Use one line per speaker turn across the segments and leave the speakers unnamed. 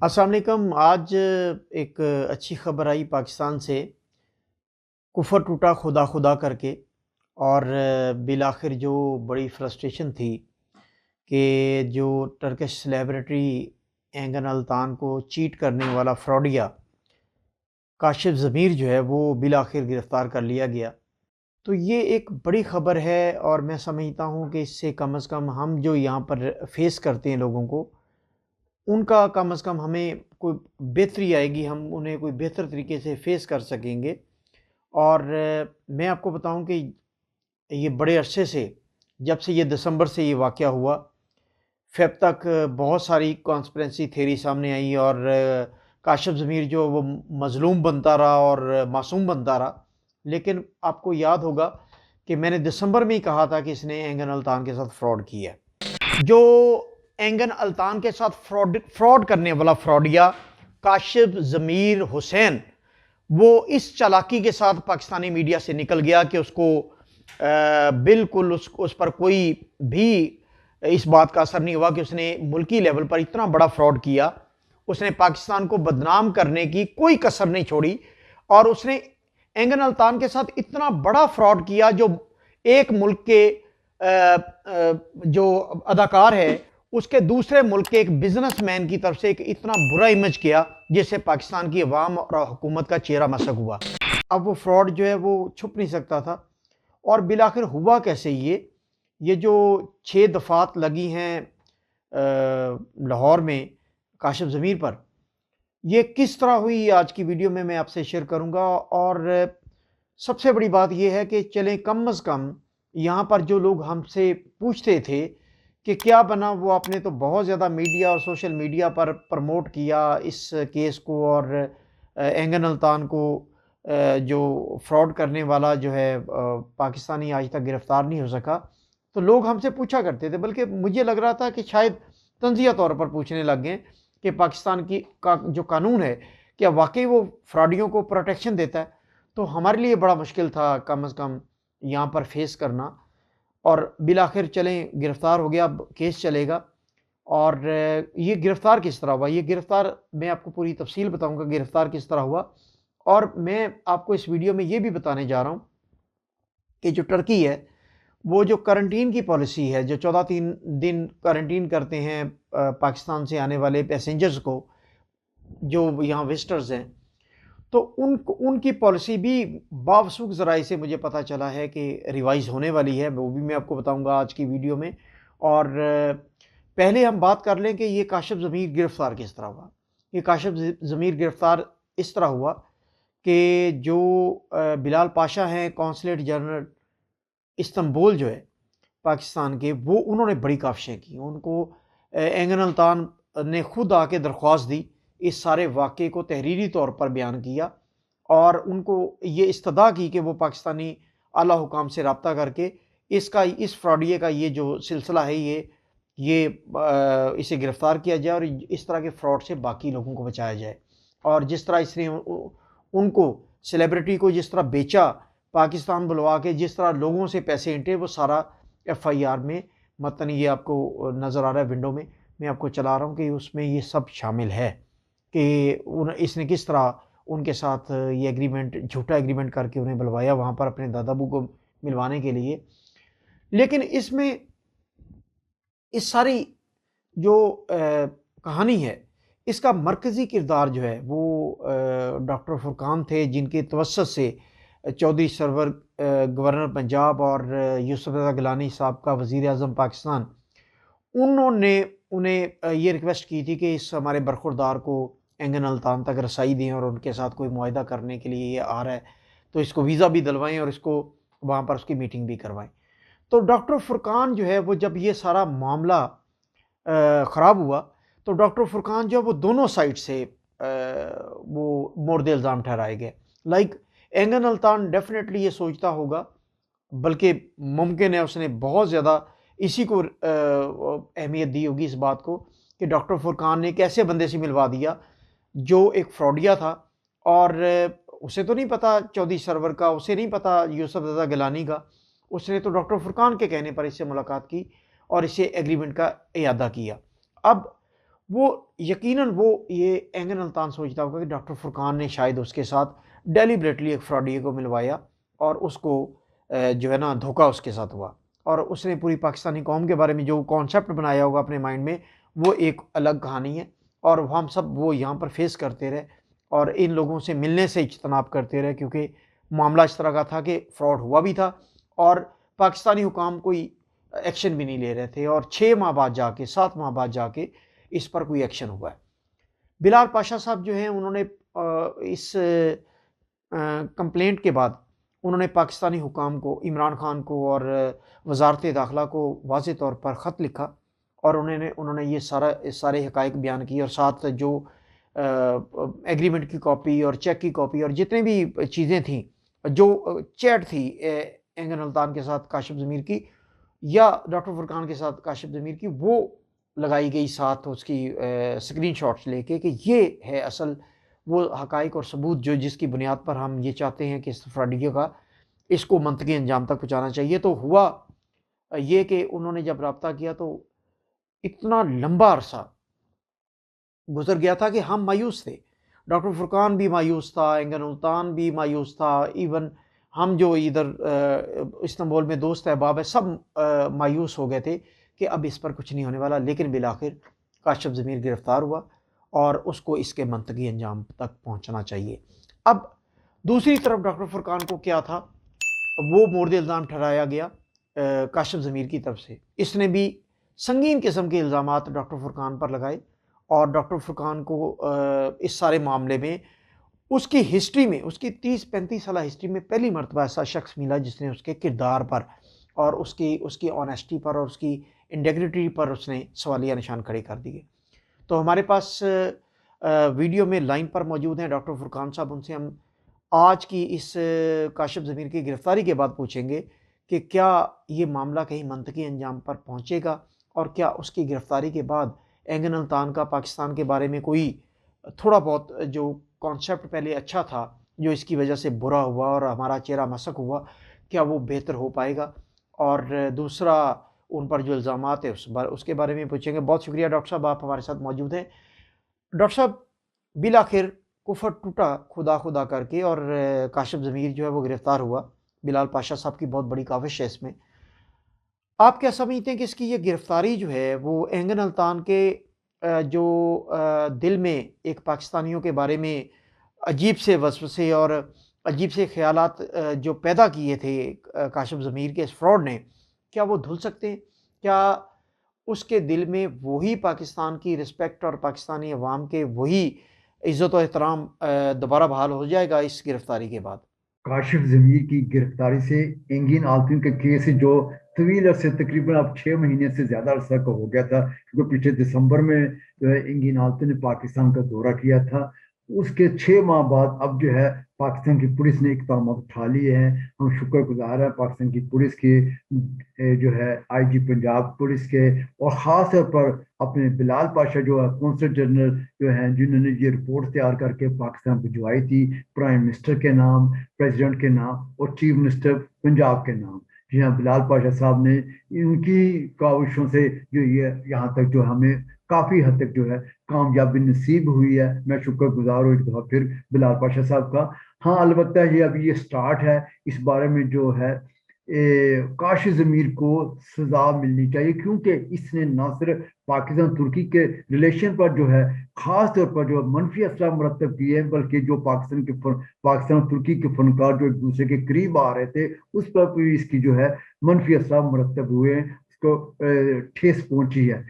السلام علیکم۔ آج ایک اچھی خبر آئی پاکستان سے، کفر ٹوٹا خدا خدا کر کے، اور بالآخر جو بڑی فرسٹریشن تھی کہ جو ٹرکش سلیبریٹی اینگن الطان کو چیٹ کرنے والا فراڈیا کاشف ضمیر جو ہے وہ بالآخر گرفتار کر لیا گیا۔ تو یہ ایک بڑی خبر ہے، اور میں سمجھتا ہوں کہ اس سے کم از کم ہم جو یہاں پر فیس کرتے ہیں لوگوں کو، ان کا کم از کم ہمیں کوئی بہتری آئے گی، ہم انہیں کوئی بہتر طریقے سے فیس کر سکیں گے۔ اور میں آپ کو بتاؤں کہ یہ بڑے عرصے سے، جب سے یہ دسمبر سے یہ واقعہ ہوا، فیب تک بہت ساری کانسپیرنسی تھیری سامنے آئی، اور کاشف ضمیر جو وہ مظلوم بنتا رہا اور معصوم بنتا رہا۔ لیکن آپ کو یاد ہوگا کہ میں نے دسمبر میں ہی کہا تھا کہ اس نے اینگن الطان کے ساتھ فراڈ کیا ہے۔ جو اینگن الطان کے ساتھ فراڈ کرنے والا فراڈیا کاشف ضمیر حسین، وہ اس چالاکی کے ساتھ پاکستانی میڈیا سے نکل گیا کہ اس کو بالکل اس پر کوئی بھی اس بات کا اثر نہیں ہوا کہ اس نے ملکی لیول پر اتنا بڑا فراڈ کیا۔ اس نے پاکستان کو بدنام کرنے کی کوئی کسر نہیں چھوڑی، اور اس نے اینگن الطان کے ساتھ اتنا بڑا فراڈ کیا جو ایک ملک کے جو اداکار ہے اس کے دوسرے ملک کے ایک بزنس مین کی طرف سے ایک اتنا برا امیج کیا جس سے پاکستان کی عوام اور حکومت کا چہرہ مسخ ہوا۔ اب وہ فراڈ جو ہے وہ چھپ نہیں سکتا تھا، اور بالآخر ہوا کیسے؟ یہ جو 6 دفعات لگی ہیں لاہور میں کاشف ضمیر پر، یہ کس طرح ہوئی آج کی ویڈیو میں آپ سے شیئر کروں گا۔ اور سب سے بڑی بات یہ ہے کہ چلیں کم از کم یہاں پر جو لوگ ہم سے پوچھتے تھے کہ کیا بنا، وہ آپ نے تو بہت زیادہ میڈیا اور سوشل میڈیا پر پروموٹ کیا اس کیس کو، اور اینگن الطان کو جو فراڈ کرنے والا جو ہے پاکستانی آج تک گرفتار نہیں ہو سکا۔ تو لوگ ہم سے پوچھا کرتے تھے، بلکہ مجھے لگ رہا تھا کہ شاید تنزیہ طور پر پوچھنے لگ گئے کہ پاکستان کا جو قانون ہے کیا واقعی وہ فراڈیوں کو پروٹیکشن دیتا ہے؟ تو ہمارے لیے بڑا مشکل تھا کم از کم یہاں پر فیس کرنا، اور بالآخر چلیں گرفتار ہو گیا، اب کیس چلے گا۔ اور یہ گرفتار کس طرح ہوا، یہ گرفتار میں آپ کو پوری تفصیل بتاؤں گا گرفتار کس طرح ہوا۔ اور میں آپ کو اس ویڈیو میں یہ بھی بتانے جا رہا ہوں کہ جو ٹرکی ہے وہ جو کرنٹین کی پالیسی ہے، جو 14 دن کرنٹین کرتے ہیں پاکستان سے آنے والے پیسنجرز کو جو یہاں وزٹرز ہیں، تو ان کی پالیسی بھی باوثوق ذرائع سے مجھے پتہ چلا ہے کہ ریوائز ہونے والی ہے، وہ بھی میں آپ کو بتاؤں گا آج کی ویڈیو میں۔ اور پہلے ہم بات کر لیں کہ یہ کاشف ضمیر گرفتار کس طرح ہوا۔ یہ کاشف ضمیر گرفتار اس طرح ہوا کہ جو بلال پاشا ہیں قونصلیٹ جنرل استنبول جو ہے پاکستان کے، وہ انہوں نے بڑی کاوشیں کی۔ ان کو اینگن الطان نے خود آ کے درخواست دی، اس سارے واقعے کو تحریری طور پر بیان کیا، اور ان کو یہ استدعا کی کہ وہ پاکستانی اعلیٰ حکام سے رابطہ کر کے اس فراڈیے کا یہ جو سلسلہ ہے یہ اسے گرفتار کیا جائے، اور اس طرح کے فراڈ سے باقی لوگوں کو بچایا جائے۔ اور جس طرح اس نے ان کو سیلیبریٹی کو جس طرح بیچا پاکستان بلوا کے، جس طرح لوگوں سے پیسے انٹے، وہ سارا FIR میں متن یہ آپ کو نظر آ رہا ہے ونڈو میں آپ کو چلا رہا ہوں کہ اس میں یہ سب شامل ہے کہ اس نے کس طرح ان کے ساتھ یہ ایگریمنٹ، جھوٹا ایگریمنٹ کر کے انہیں بلوایا وہاں پر اپنے دادا ابو کو ملوانے کے لیے۔ لیکن اس میں اس ساری جو کہانی ہے، اس کا مرکزی کردار جو ہے وہ ڈاکٹر فرقان تھے، جن کے توسط سے چودھری سرور گورنر پنجاب اور یوسف رضا گیلانی صاحب کا وزیر اعظم پاکستان، انہوں نے انہیں یہ ریکویسٹ کی تھی کہ اس ہمارے برخوردار کو اینگن الطان تک رسائی دیں، اور ان کے ساتھ کوئی معاہدہ کرنے کے لیے یہ آ رہا ہے تو اس کو ویزا بھی دلوائیں، اور اس کو وہاں پر اس کی میٹنگ بھی کروائیں۔ تو ڈاکٹر فرقان جو ہے وہ جب یہ سارا معاملہ خراب ہوا تو ڈاکٹر فرقان جو ہے وہ دونوں سائڈ سے وہ مورد الزام ٹھہرائے گئے۔ اینگن الطان ڈیفینیٹلی یہ سوچتا ہوگا، بلکہ ممکن ہے اس نے بہت زیادہ اسی کو اہمیت دی ہوگی اس بات کو کہ ڈاکٹر فرقان نے ایک ایسے بندے سے ملوا دیا جو ایک فراڈیا تھا، اور اسے تو نہیں پتا چودھری سرور کا، اسے نہیں پتا یوسف رضا گیلانی کا، اس نے تو ڈاکٹر فرقان کے کہنے پر اس سے ملاقات کی اور اسے ایگریمنٹ کا اعادہ کیا۔ اب وہ یقیناً وہ یہ اینگن الطان سوچتا ہوگا کہ ڈاکٹر فرقان نے شاید اس کے ساتھ ڈیلیبریٹلی ایک فراڈیے کو ملوایا اور اس کو جو ہے نا دھوکہ اس کے ساتھ ہوا، اور اس نے پوری پاکستانی قوم کے بارے میں جو کانسیپٹ بنایا ہوگا اپنے مائنڈ میں وہ ایک الگ کہانی ہے، اور ہم سب وہ یہاں پر فیس کرتے رہے اور ان لوگوں سے ملنے سے اجتناب کرتے رہے، کیونکہ معاملہ اس طرح کا تھا کہ فراڈ ہوا بھی تھا اور پاکستانی حکام کوئی ایکشن بھی نہیں لے رہے تھے، اور 6 ماہ بعد جا کے 7 ماہ بعد جا کے اس پر کوئی ایکشن ہوا ہے۔ بلال پاشا صاحب جو ہیں انہوں نے اس کمپلینٹ کے بعد انہوں نے پاکستانی حکام کو، عمران خان کو اور وزارت داخلہ کو واضح طور پر خط لکھا، اور انہوں نے یہ سارے حقائق بیان کیے، اور ساتھ جو ایگریمنٹ کی کاپی اور چیک کی کاپی اور جتنے بھی چیزیں تھیں، جو چیٹ تھی اینگن الطان کے ساتھ کاشف ضمیر کی یا ڈاکٹر فرقان کے ساتھ کاشف ضمیر کی، وہ لگائی گئی ساتھ اس کی اسکرین شاٹس لے کے، کہ یہ ہے اصل وہ حقائق اور ثبوت جس کی بنیاد پر ہم یہ چاہتے ہیں کہ اس فراڈیوں کا اس کو منطقی انجام تک پہنچانا چاہیے۔ تو ہوا یہ کہ انہوں نے جب رابطہ کیا تو اتنا لمبا عرصہ گزر گیا تھا کہ ہم مایوس تھے، ڈاکٹر فرقان بھی مایوس تھا، اینگن الطان بھی مایوس تھا، ایون ہم جو ادھر استنبول میں دوست احباب ہے سب مایوس ہو گئے تھے کہ اب اس پر کچھ نہیں ہونے والا، لیکن بالآخر کاشف ضمیر گرفتار ہوا اور اس کو اس کے منطقی انجام تک پہنچنا چاہیے۔ اب دوسری طرف ڈاکٹر فرقان کو کیا تھا، وہ مورد الزام ٹھہرایا گیا کاشف ضمیر کی طرف سے، اس نے بھی سنگین قسم کے الزامات ڈاکٹر فرقان پر لگائے، اور ڈاکٹر فرقان کو اس سارے معاملے میں اس کی ہسٹری میں، اس کی 30-35 سالہ ہسٹری میں پہلی مرتبہ ایسا شخص ملا جس نے اس کے کردار پر اور اس کی آنیسٹی پر اور اس کی انٹیگریٹی پر اس نے سوالیہ نشان کھڑے کر دیے۔ تو ہمارے پاس ویڈیو میں لائن پر موجود ہیں ڈاکٹر فرقان صاحب، ان سے ہم آج کی اس کاشف ضمیر کی گرفتاری کے بعد پوچھیں گے کہ کیا یہ معاملہ کہیں منطقی انجام پر پہنچے گا، اور کیا اس کی گرفتاری کے بعد اینگن الطان کا پاکستان کے بارے میں کوئی تھوڑا بہت جو کانسیپٹ پہلے اچھا تھا جو اس کی وجہ سے برا ہوا اور ہمارا چہرہ مسخ ہوا، کیا وہ بہتر ہو پائے گا؟ اور دوسرا ان پر جو الزامات ہیں اس کے بارے میں پوچھیں گے۔ بہت شکریہ ڈاکٹر صاحب، آپ ہمارے ساتھ موجود ہیں۔ ڈاکٹر صاحب، بالآخر کفر ٹوٹا خدا خدا کر کے، اور کاشف ضمیر جو ہے وہ گرفتار ہوا، بلال پاشا صاحب کی بہت بڑی کاوش ہے اس میں۔ آپ کیا سمجھتے ہیں کہ اس کی یہ گرفتاری جو ہے وہ اینگن الطان کے جو دل میں ایک پاکستانیوں کے بارے میں عجیب سے وسوسے اور عجیب سے خیالات جو پیدا کیے تھے کاشف ضمیر کے اس فراڈ نے، کیا وہ دھل سکتے ہیں؟ کیا اس کے دل میں وہی پاکستان کی رسپیکٹ اور پاکستانی عوام کے وہی عزت و احترام دوبارہ بحال ہو جائے گا اس گرفتاری کے بعد؟
کاشف ضمیر کی گرفتاری سے اینگن الطان کا کیس جو طویل عرصے تقریباً اب 6 مہینے سے زیادہ عرصہ کا ہو گیا تھا، کیونکہ پچھلے دسمبر میں اینگن الطان نے پاکستان کا دورہ کیا تھا، اس کے 6 ماہ بعد اب جو ہے پاکستان کی پولیس نے اقدامات اٹھا لیے ہیں۔ ہم شکر گزار ہیں پاکستان کی پولیس کے، جو ہے آئی جی پنجاب پولیس کے، اور خاص طور پر اپنے بلال پاشا جو ہے قونصل جنرل جو ہیں، جنہوں نے یہ رپورٹ تیار کر کے پاکستان بھجوائی تھی پرائم منسٹر کے نام، پریزیڈنٹ کے نام اور چیف منسٹر پنجاب کے نام۔ جی ہاں، بلال پاشا صاحب نے ان کی کاوشوں سے جو یہ یہاں تک جو ہمیں کافی حد تک جو ہے کامیابی نصیب ہوئی ہے۔ میں شکر گزار ہوں ایک دفعہ پھر بلال پاشا صاحب کا۔ ہاں، البتہ یہ ابھی یہ سٹارٹ ہے، اس بارے میں جو ہے کاشف ضمیر کو سزا ملنی چاہیے، کیونکہ اس نے نہ صرف پاکستان ترکی کے ریلیشن پر جو ہے خاص طور پر جو منفی اثرات مرتب کیے ہیں، بلکہ جو پاکستان اور ترکی کے فنکار جو ایک دوسرے کے قریب آ رہے تھے اس پر بھی اس کی جو ہے منفی اثرات مرتب ہوئے ہیں، اس کو ٹھیس پہنچی ہے۔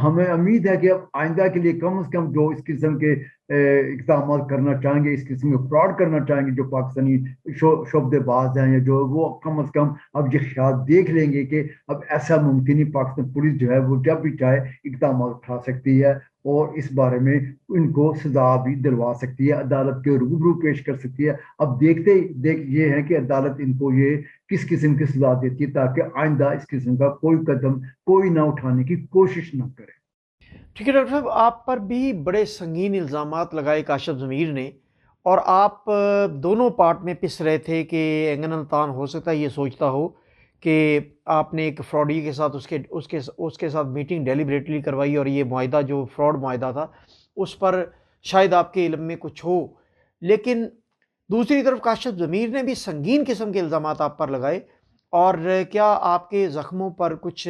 ہمیں امید ہے کہ اب آئندہ کے لیے کم از کم جو اس قسم کے اقدامات کرنا چاہیں گے، اس قسم کے فراڈ کرنا چاہیں گے جو پاکستانی شعبے باز ہیں، یا جو وہ کم از کم اب یہ خیال دیکھ لیں گے کہ اب ایسا ممکن ہی پاکستان پولیس جو ہے وہ جب بھی چاہے اقدامات اٹھا سکتی ہے اور اس بارے میں ان کو سزا بھی دلوا سکتی ہے، عدالت کے روبرو پیش کر سکتی ہے۔ اب دیکھ یہ ہے کہ عدالت ان کو یہ کس قسم کی سزا دیتی ہے تاکہ آئندہ اس قسم کا کوئی قدم کوئی نہ اٹھانے کی کوشش نہ کرے۔
ٹھیک ہے ڈاکٹر صاحب، آپ پر بھی بڑے سنگین الزامات لگائے کاشف ضمیر نے، اور آپ دونوں پارٹ میں پس رہے تھے کہ اینگن الطان ہو سکتا ہے یہ سوچتا ہو کہ آپ نے ایک فراڈی کے ساتھ اس کے ساتھ میٹنگ ڈیلیبریٹلی کروائی اور یہ معاہدہ جو فراڈ معاہدہ تھا اس پر شاید آپ کے علم میں کچھ ہو، لیکن دوسری طرف کاشف ضمیر نے بھی سنگین قسم کے الزامات آپ پر لگائے، اور کیا آپ کے زخموں پر کچھ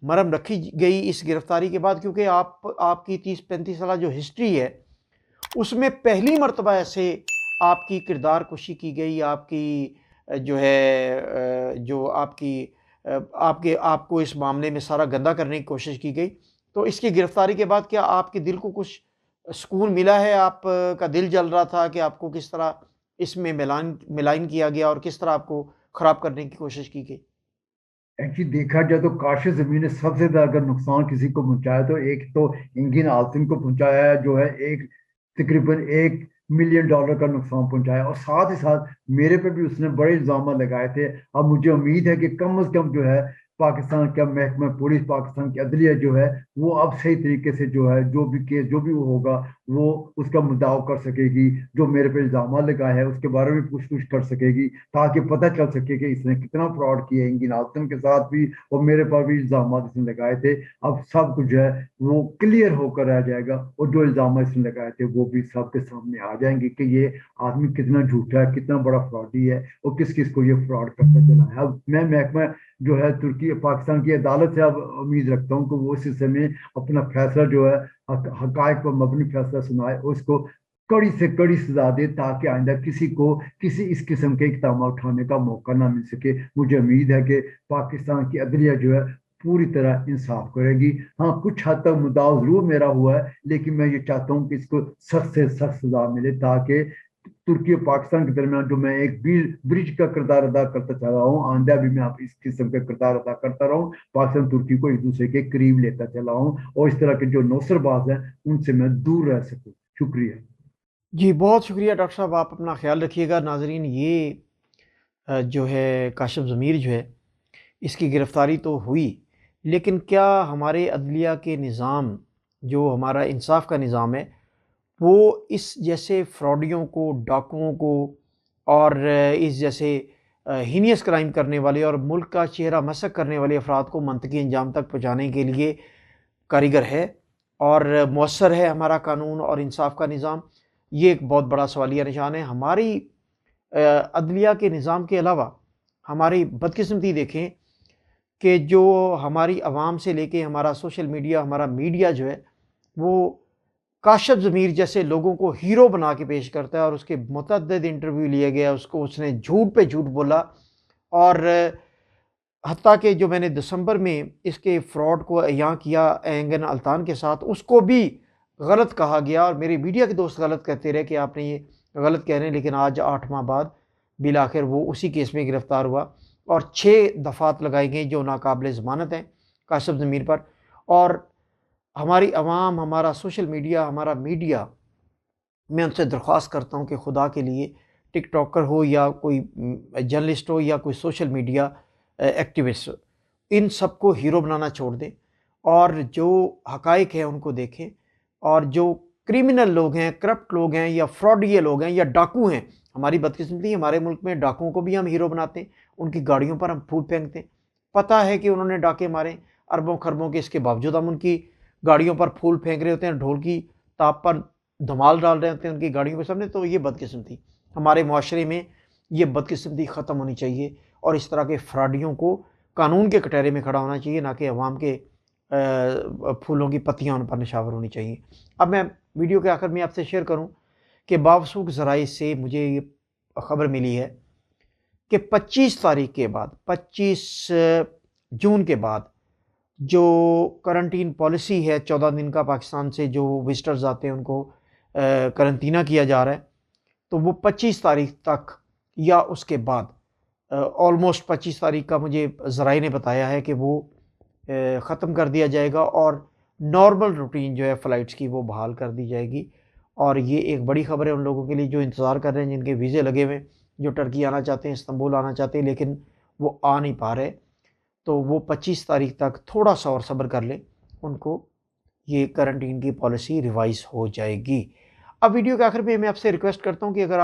مرہم رکھی گئی اس گرفتاری کے بعد؟ کیونکہ آپ کی 30-35 سالہ جو ہسٹری ہے اس میں پہلی مرتبہ ایسے آپ کی کردار کشی کی گئی، آپ کی جو ہے جو آپ کی آپ کو اس معاملے میں سارا گندہ کرنے کی کوشش کی گئی۔ تو اس کی گرفتاری کے بعد کیا آپ کے دل کو کچھ سکون ملا ہے؟ آپ کا دل جل رہا تھا کہ آپ کو کس طرح اس میں ملائن کیا گیا اور کس طرح آپ کو خراب کرنے کی کوشش کی گئی؟
ایکچولی دیکھا جائے تو کاشف زمین نے سب سے زیادہ اگر نقصان کسی کو پہنچایا تو ایک تو انگن عالتن کو پہنچایا ہے، جو ہے ایک تقریباً $1 ملین کا نقصان پہنچایا، اور ساتھ ہی ساتھ میرے پہ بھی اس نے بڑے الزامات لگائے تھے۔ اب مجھے امید ہے کہ کم از کم جو ہے پاکستان کا محکمہ پولیس، پاکستان کی عدلیہ جو ہے وہ اب صحیح طریقے سے جو ہے جو بھی کیس جو بھی وہ ہوگا وہ اس کا مداو کر سکے گی، جو میرے پہ الزامات لگائے ہیں اس کے بارے میں پوچھ گچھ کر سکے گی، تاکہ پتہ چل سکے کہ اس نے کتنا فراڈ کیا ہے انگن عالتن کے ساتھ بھی، اور میرے پاس بھی الزامات اس نے لگائے تھے۔ اب سب کچھ جو ہے وہ کلیئر ہو کر رہ جائے گا، اور جو الزامات اس نے لگائے تھے وہ بھی سب کے سامنے آ جائیں گے کہ یہ آدمی کتنا جھوٹا ہے، کتنا بڑا فراڈی ہے، اور کس کس کو یہ فراڈ کرتا چلا ہے۔ اب میں محکمہ جو ہے ترکی پاکستان کی عدالت سے اب امید رکھتا ہوں کہ وہ اس حصے میں اپنا فیصلہ جو ہے حقائق پر مبنی فیصلہ سنائے، اور اس کو کڑی سے کڑی سزا دے، تاکہ آئندہ کسی کو کسی اس قسم کے اقدام اٹھانے کا موقع نہ مل سکے۔ مجھے امید ہے کہ پاکستان کی عدلیہ جو ہے پوری طرح انصاف کرے گی۔ ہاں، کچھ حد تک مدعا ضرور میرا ہوا ہے، لیکن میں یہ چاہتا ہوں کہ اس کو سخت سے سخت سزا ملے، تاکہ ترکی اور پاکستان کے درمیان جو میں ایک برج کا کردار ادا کرتا چلا رہا ہوں، آئندہ بھی میں اس قسم کا کردار ادا کرتا رہا ہوں، پاکستان ترکی کو ایک دوسرے کے قریب لیتا چلا ہوں، اور اس طرح کے جو نوسر باز ہیں ان سے میں دور رہ سکوں۔ شکریہ۔
جی بہت شکریہ ڈاکٹر صاحب، آپ اپنا خیال رکھیے گا۔ ناظرین، یہ جو ہے کاشف ضمیر جو ہے اس کی گرفتاری تو ہوئی، لیکن کیا ہمارے عدلیہ کے نظام، جو ہمارا انصاف کا نظام ہے، وہ اس جیسے فراڈیوں کو، ڈاکوؤں کو اور اس جیسے ہینیس کرائم کرنے والے اور ملک کا چہرہ مسخ کرنے والے افراد کو منطقی انجام تک پہنچانے کے لیے کاریگر ہے اور مؤثر ہے ہمارا قانون اور انصاف کا نظام؟ یہ ایک بہت بڑا سوالیہ نشان ہے۔ ہماری عدلیہ کے نظام کے علاوہ ہماری بدقسمتی دیکھیں کہ جو ہماری عوام سے لے کے ہمارا سوشل میڈیا، ہمارا میڈیا جو ہے وہ کاشف ضمیر جیسے لوگوں کو ہیرو بنا کے پیش کرتا ہے، اور اس کے متعدد انٹرویو لیے گیا، اس نے جھوٹ پہ جھوٹ بولا، اور حتیٰ کہ جو میں نے دسمبر میں اس کے فراڈ کو عیاں کیا اینگن التان کے ساتھ، اس کو بھی غلط کہا گیا، اور میرے میڈیا کے دوست غلط کہتے رہے کہ آپ نے یہ غلط کہہ رہے ہیں، لیکن آج 8 ماہ بعد بالآخر وہ اسی کیس میں گرفتار ہوا، اور 6 دفعات لگائی گئیں جو ناقابل ضمانت ہیں کاشف ضمیر پر۔ اور ہماری عوام، ہمارا سوشل میڈیا، ہمارا میڈیا، میں ان سے درخواست کرتا ہوں کہ خدا کے لیے ٹک ٹاکر ہو یا کوئی جرنلسٹ ہو یا کوئی سوشل میڈیا ایکٹیوسٹ، ان سب کو ہیرو بنانا چھوڑ دیں، اور جو حقائق ہیں ان کو دیکھیں، اور جو کریمنل لوگ ہیں، کرپٹ لوگ ہیں، یا فراڈیے لوگ ہیں، یا ڈاکو ہیں، ہماری بدقسمتی ہمارے ملک میں ڈاکوؤں کو بھی ہم ہیرو بناتے ہیں، ان کی گاڑیوں پر ہم پھول پھینکتے ہیں، پتہ ہے کہ انہوں نے ڈاکے مارے اربوں خربوں کے، اس کے باوجود ہم ان کی گاڑیوں پر پھول پھینک رہے ہوتے ہیں، ڈھول کی تاپ پر دھمال ڈال رہے ہوتے ہیں ان کی گاڑیوں کے سامنے۔ تو یہ بدقسمتی ہمارے معاشرے میں، یہ بدقسمتی ختم ہونی چاہیے، اور اس طرح کے فراڈیوں کو قانون کے کٹہرے میں کھڑا ہونا چاہیے، نہ کہ عوام کے پھولوں کی پتیاں ان پر نشاور ہونی چاہیے۔ اب میں ویڈیو کے آخر میں آپ سے شیئر کروں کہ باوثوق ذرائع سے مجھے یہ خبر ملی ہے کہ 25 تاریخ کے بعد، 25 جون کے بعد جو کرنٹین پالیسی ہے 14 دن کا، پاکستان سے جو وزٹرز آتے ہیں ان کو کرنٹینہ کیا جا رہا ہے، تو وہ 25 تاریخ تک یا اس کے بعد، آلموسٹ 25 تاریخ کا مجھے ذرائع نے بتایا ہے کہ وہ ختم کر دیا جائے گا، اور نارمل روٹین جو ہے فلائٹس کی وہ بحال کر دی جائے گی۔ اور یہ ایک بڑی خبر ہے ان لوگوں کے لیے جو انتظار کر رہے ہیں، جن کے ویزے لگے ہوئے، جو ٹرکی آنا چاہتے ہیں، استنبول آنا چاہتے ہیں، لیکن وہ آ نہیں پا رہے، تو وہ 25 تاریخ تک تھوڑا سا اور صبر کر لیں، ان کو یہ کرنٹین کی پالیسی ریوائز ہو جائے گی۔ اب ویڈیو کے آخر میں میں آپ سے ریکویسٹ کرتا ہوں کہ اگر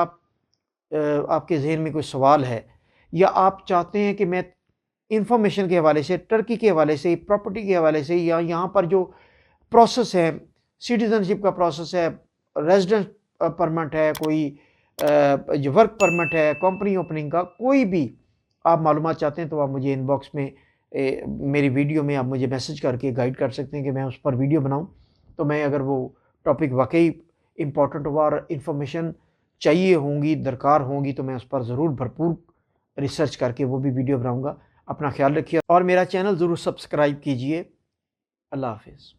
آپ کے ذہن میں کوئی سوال ہے، یا آپ چاہتے ہیں کہ میں انفارمیشن کے حوالے سے، ٹرکی کے حوالے سے، پراپرٹی کے حوالے سے، یا یہاں پر جو پروسیس ہے، سٹیزنشپ کا پروسیس ہے، ریزیڈنٹ پرمٹ ہے، کوئی جو ورک پرمٹ ہے، کمپنی اوپننگ کا، کوئی بھی آپ معلومات چاہتے ہیں تو آپ مجھے ان باکس میں میری ویڈیو میں آپ مجھے میسج کر کے گائیڈ کر سکتے ہیں کہ میں اس پر ویڈیو بناؤں. تو میں اگر وہ ٹاپک واقعی امپورٹنٹ ہوا اور انفارمیشن چاہیے ہوں گی، درکار ہوں گی، تو میں اس پر ضرور بھرپور ریسرچ کر کے وہ بھی ویڈیو بناؤں گا. اپنا خیال رکھیے اور میرا چینل ضرور سبسکرائب کیجئے. اللہ حافظ.